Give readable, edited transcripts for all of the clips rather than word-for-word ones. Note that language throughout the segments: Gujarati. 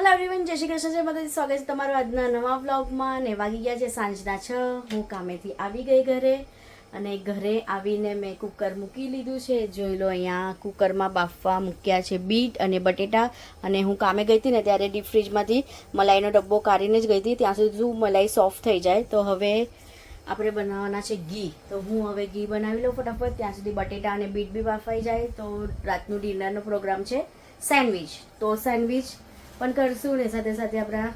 હેલો એવરીવન, જય શ્રી કૃષ્ણ, જય માતાજી. સ્વાગત છે તમારું આજના નવા વ્લોગમાં. ને વાગી ગયા છે સાંજના 6. હું કામેથી આવી ગઈ ઘરે, અને ઘરે આવીને મેં કુકર મૂકી લીધું છે. જોઈ લો, અહીંયા કુકરમાં બાફવા મૂક્યા છે બીટ અને બટેટા. અને હું કામે ગઈ હતી ને ત્યારે ડીપ ફ્રીજમાંથી મલાઈનો ડબ્બો કાઢીને જ ગઈ હતી, ત્યાં સુધી મલાઈ સોફ્ટ થઈ જાય. તો હવે આપણે બનાવવાના છે ઘી. તો હું હવે ઘી બનાવી લઉં ફટાફટ, ત્યાં સુધી બટેટા અને બીટ બી બાફાઈ જાય. તો રાતનું ડિનરનો પ્રોગ્રામ છે સેન્ડવિચ. તો સેન્ડવિચ પણ કરશું ને સાથે સાથે આપણા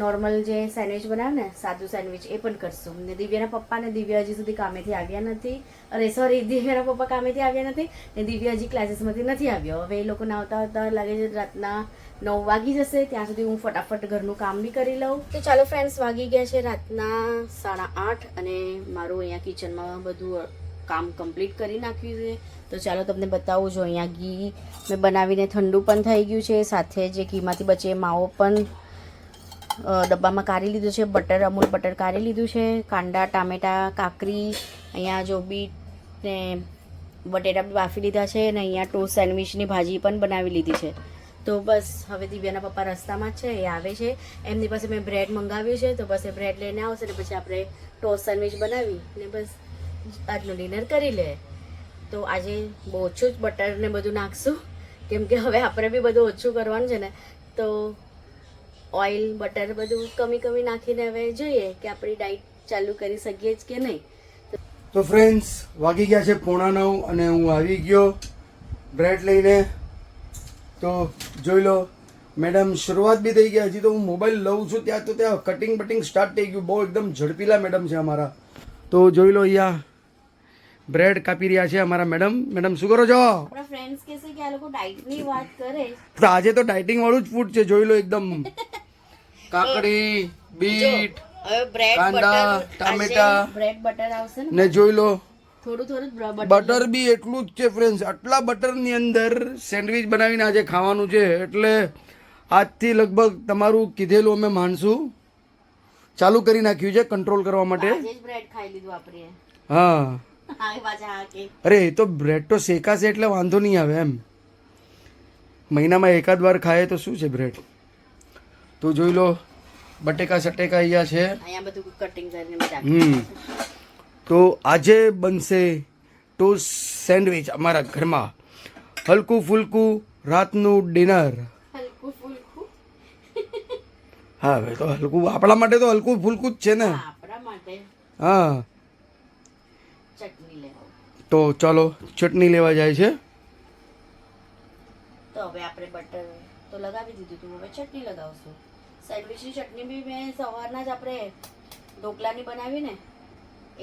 નોર્મલ જે સેન્ડવિચ બનાવે ને સાદું સેન્ડવિચ એ પણ કરશું. ને દિવ્યાના પપ્પા ને દિવ્યા હજી સુધી કામેથી આવ્યા નથી. અરે સોરી, દિવ્યાના પપ્પા કામેથી આવ્યા નથી ને દિવ્યા હજી ક્લાસીસમાંથી નથી આવ્યો. હવે એ લોકોને આવતા આવતા લાગે છે રાતના 9 વાગી જશે. ત્યાં સુધી હું ફટાફટ ઘરનું કામ બી કરી લઉં. તો ચાલો ફ્રેન્ડ્સ, વાગી ગયા છે રાતના 8:30 અને મારું અહીંયા કિચનમાં બધું કામ કમ્પ્લીટ કરી નાખ્યું છે. તો ચાલો તમને બતાવું. જો અહીંયા ઘી મેં બનાવીને ઠંડુ પણ થઈ ગયું છે. સાથે જે ઘીમાંથી બચે માવો પણ ડબ્બામાં કાઢી લીધું છે. બટર, અમૂલ બટર કાઢી લીધું છે. કાંદા, ટામેટાં, કાકરી, અહીંયા જો બીટ ને બટેટા બી બાફી લીધા છે. અને અહીંયા ટોસ્ટ સેન્ડવિચની ભાજી પણ બનાવી લીધી છે. તો બસ હવે દિવ્યાના પપ્પા રસ્તામાં જ છે, એ આવે છે. એમની પાસે મેં બ્રેડ મંગાવ્યું છે, તો બસ એ બ્રેડ લઈને આવશે ને પછી આપણે ટોસ્ટ સેન્ડવિચ બનાવી ને બસ આજનું ડિનર કરી લે. તો આજે બહુ ઓછું જ બટર ને બધું નાખશું, કેમ કે હવે આપણે બી બધું ઓછું કરવાનું છે ને. તો ઓઇલ, બટર બધું કમી નાખીને હવે જોઈએ કે આપણી ડાયટ ચાલુ કરી શકીએ જ કે નહીં. તો ફ્રેન્ડ્સ, વાગી ગયા છે 8:45 અને હું આવી ગયો બ્રેડ લઈને. તો જોઈ લો, મેડમ શરૂઆત બી થઈ ગઈ. હજી તો હું મોબાઈલ લઉં છું ત્યાં કટિંગ બટિંગ સ્ટાર્ટ થઈ ગયું. બહુ એકદમ ઝડપીલા મેડમ છે અમારા. તો જોઈ લો, અહીંયા બ્રેડ કાપી રહ્યા છે અમારા મેડમ. મેડમ શું કરો છો? આપણા ફ્રેન્ડ્સ કહે છે કે આ લોકો ડાયટની વાત કરે, તો આજે તો ડાયટિંગ વાળું જ ફૂડ છે. જોઈ લો, એકદમ કાકડી, બીટ, હવે બ્રેડ કાંદા, ટામેટા, બ્રેડ બટર આવશે ને જોઈ લો થોડું બટર બી એટલું જ છે ફ્રેન્ડ્સ. આટલા બટરની અંદર સેન્ડવિચ બનાવીને આજે ખાવાનું છે. એટલે આજથી લગભગ તમારું કીધેલું અમે માનશું ચાલુ કરી નાખ્યું છે કંટ્રોલ કરવા માટે. આજે જ બ્રેડ ખાઈ લીધું આપણે. હા, હા પાછા હા કે અરે એ તો બ્રેડ તો શેકાશે એટલે વાંધો નહીં આવે એમ. મહિનામાં એકાદ વાર ખાય તો શું છે બ્રેડ. તો જોઈ લો, બટેકા સટેકા અહીંયા છે. અહીંયા બધું કટિંગ કરીને મેં રાખી. તો આજે બનશે ટોસ્ટ સેન્ડવિચ અમારા ઘરમાં. હલકું ફૂલકું રાતનું ડિનર. હલકું ફૂલકું. હા, હવે તો હલકું આપણા માટે તો હલકું ફૂલકું જ છે ને. આપણા માટે હા, ચટણી લેવો. તો ચાલો ચટણી લેવા જાય છે. તો હવે આપણે બટર તો લગાવી દીધું હતું, હવે ચટણી લગાવશું. સેન્ડવિચની ચટણી બી મેં સવારના જ આપણે ઢોકલાની બનાવી ને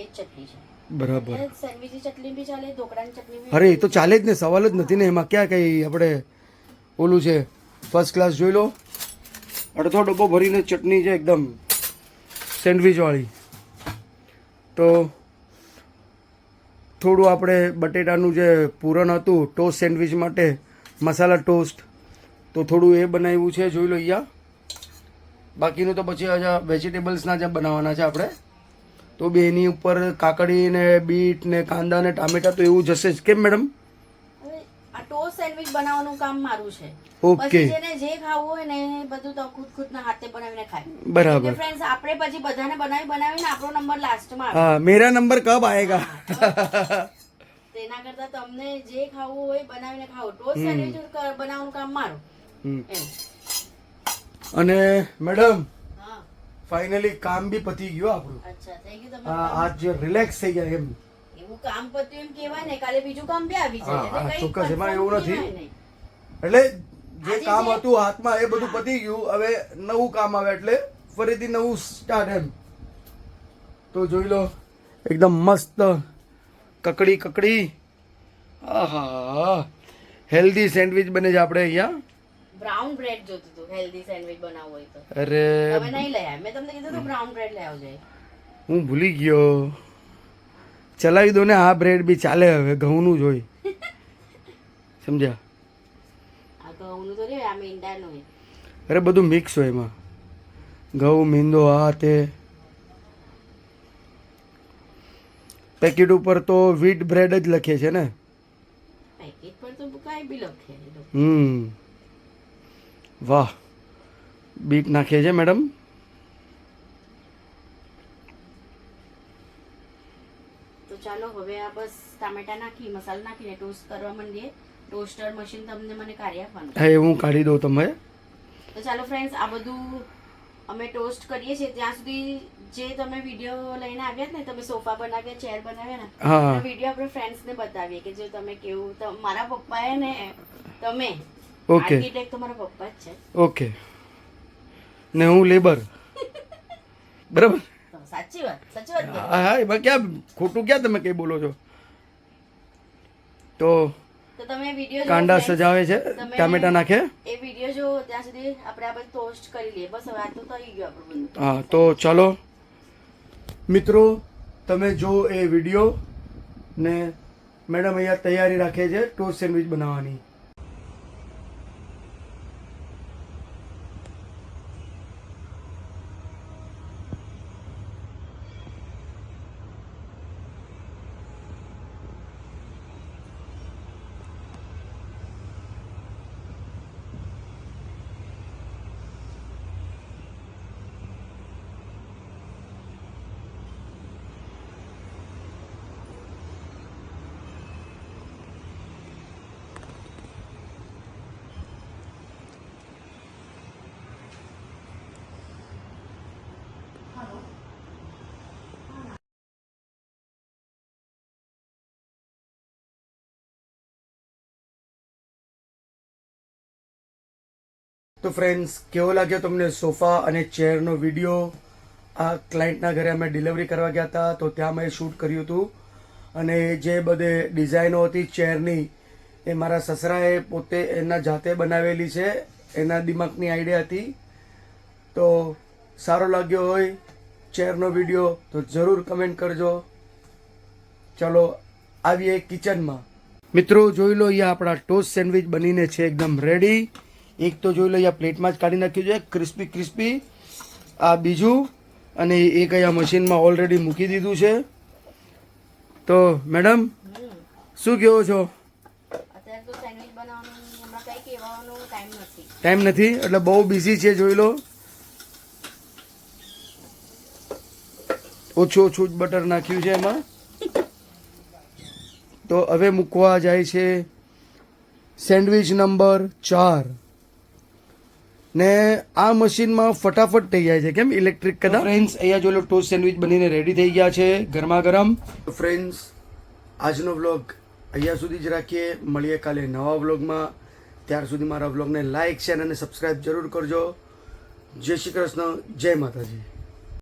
એ જ ચટણી છે. બરાબર. સેન્ડવિચની ચટણી બી ચાલે, ઢોકળાની ચટણી બી. અરે એ તો ચાલે જ ને, સવાલ જ નથી ને એમાં. ક્યાં કઈ આપણે ઓલું છે ફર્સ્ટ ક્લાસ. જોઈ લો, અડધો ડબ્બો ભરીને ચટણી છે એકદમ સેન્ડવિચ વાળી. તો થોડું આપણે બટેટાનું જે પૂરણ હતું ટોસ્ટ સેન્ડવિચ માટે, મસાલા ટોસ્ટ, તો થોડું એ બનાવ્યું છે. જોઈ લો અહીંયા. બાકીનું તો પછી હજા વેજીટેબલ્સના જે બનાવવાના છે આપણે. તો બે એની ઉપર કાકડી ને બીટ ને કાંદા ને ટામેટા તો એવું જશે જ. કેમ મેડમ? હવે આ ટોસ્ટ સેન્ડવિચ બનાવવાનું કામ મારું છે. ઓકે, પછી જેને જે ખાવું હોય ને એ બધું તો ખુદના હાથે બનાવીને ખાય. બરાબર. ફ્રેન્ડ્સ, આપણે પછી બધાને બનાવીને આપણો નંબર લાસ્ટમાં આવે. હા, મેરા નંબર કબ આएगा? તેના કરતા તમને જે ખાવું હોય બનાવીને ખાઓ. ટોસ્ટ સેન્ડવિચ બનાવવાનું કામ મારું. એમ. અને મેડમ હા, ફાઇનલી કામ બી પતી ગયું આપણું. અચ્છા, થઈ ગયું હા, તમારું. આજ રિલેક્સ થઈ ગયા એમ. એવું કામ પત્યું એમ કહેવાય ને, કાલે બીજું કામ બી આવી હા, જાય. હા, એટલે કંઈ ચોક્કસ, એમાં confirm એવું નથી. કહેવાય નહીં. એટલે જે આજે કામ જે- હતું હાથમાં એ બધું પતી ગયું. હવે નવું કામ આવે એટલે ફરીથી નવું સ્ટાર્ટ એમ. તો જોઈ લો, એકદમ મસ્ત કકડી. આહા, હેલ્ધી સેન્ડવિચ બને છે આપણે અહીંયા. બ્રાઉન બ્રેડ જોતું હતું હેલ્ધી સેન્ડવિચ બનાવવું હોય તો. અરે હવે નહીં લઈ આવ્યા. મેં તમને કીધું હતું બ્રાઉન બ્રેડ લઈ આવજો. હું ભૂલી ગયો. ચલાવી દો ને, આ બ્રેડ બી ચાલે હવે. ઘઉંનું જ હોય, સમજ્યા? આ ઘઉંનું તો નહીં, આ મીંડાનું હોય. અરે બધું મિક્સ હોય એમાં, ઘઉં, મીંદો, આ તે. પેકેટ ઉપર તો વ્હીટ બ્રેડ જ લખે છે ને. પેકેટ પર તો કાંઈ બી લખે એ લોકો. વાહ, બીટ નાખીએ છીએ મેડમ. તો ચાલો હવે આ બસ ટામેટા નાખી મસાલો નાખીને ટોસ્ટ કરવા માંડીએ. ટોસ્ટર મશીન તમને મને કાઢી આપવાનું. હા એ હું કાઢી દઉં તમે. તો ચાલો ફ્રેન્ડ્સ, આ બધું અમે ટોસ્ટ કરીએ છીએ ત્યાં સુધી જે તમે વિડીયો લઈને આવ્યા ને, તમે સોફા બનાવ્યા, ચેર બનાવ્યા ને, હા. વિડીયો આપણે ફ્રેન્ડ્સને બતાવીએ કે જો તમે કેવું, મારા પપ્પાએ ને તમે ઓકે આર્કિટેક્ટ તો મારા પપ્પા જ છે. ઓકે. ને હું લેબર. બરાબર. તો સાચી વાત કીધી. હા એમાં ક્યાં ખોટું, ક્યાં તમે કઈ બોલો છો. તો તો તમે વિડીયો કાંડા સજાવે છે, ટામેટા નાખે. એ વિડીયો જો ત્યાં સુધી આપણે આ બધું ટોસ્ટ કરી લઈએ. બસ હવે આ તો થઈ ગયું આપણું બધું. હા તો ચાલો મિત્રો, તમે જો એ વિડીયો. ને મેડમ અહીંયા તૈયારી રાખે છે ટોસ્ટ સેન્ડવિચ બનાવવાની. તો ફ્રેન્ડ્સ, કેવો લાગ્યો તમને સોફા અને ચેરનો વિડીયો? આ ક્લાયન્ટના ઘરે અમે ડિલિવરી કરવા ગયા હતા, તો ત્યાં મેં શૂટ કર્યું હતું. અને જે બધે ડિઝાઇનો હતી ચેરની, એ મારા સસરાએ પોતે એના જાતે બનાવેલી છે, એના દિમાગની આઈડિયા હતી. તો સારો લાગ્યો હોય ચેરનો વિડીયો તો જરૂર કમેન્ટ કરજો. ચલો આવીએ કિચનમાં. મિત્રો જોઈ લો, અહીંયા આપણા ટોસ્ટ સેન્ડવિચ બનીને છે એકદમ રેડી. એક તો જોઈ લો અહીંયા પ્લેટમાં જ કાઢી નાખ્યું છે, ક્રિસ્પી ક્રિસ્પી. આ બીજું, અને એક અહીંયા મશીનમાં ઓલરેડી મૂકી દીધું છે. તો મેડમ શું કહો છો? અત્યારે તો સેન્ડવિચ બનાવવાનું હમણાં કઈ કહેવાનો ટાઈમ નથી. ટાઈમ નથી એટલે બહુ બિઝી છે. જોઈ લો, ઓછું ઓછું જ બટર નાખ્યું છે એમાં. તો હવે મૂકવા જાય છે સેન્ડવિચ નંબર 4. ને આ મશીનમાં ફટાફટ થઈ જાય છે, કેમ ઇલેક્ટ્રિક કદા. ફ્રેન્ડ્સ, અહીંયા જો લો ટોસ્ટ સેન્ડવિચ બનીને રેડી થઈ ગયા છે ગરમા ગરમ. ફ્રેન્ડ્સ, આજનો વ્લોગ અહીંયા સુધી જ રાખીએ. મળીએ કાલે નવા વ્લોગમાં. ત્યાર સુધી મારા વ્લોગને લાઇક, શેર અને સબસ્ક્રાઇબ જરૂર કરજો. જય શ્રી કૃષ્ણ, જય માતાજી.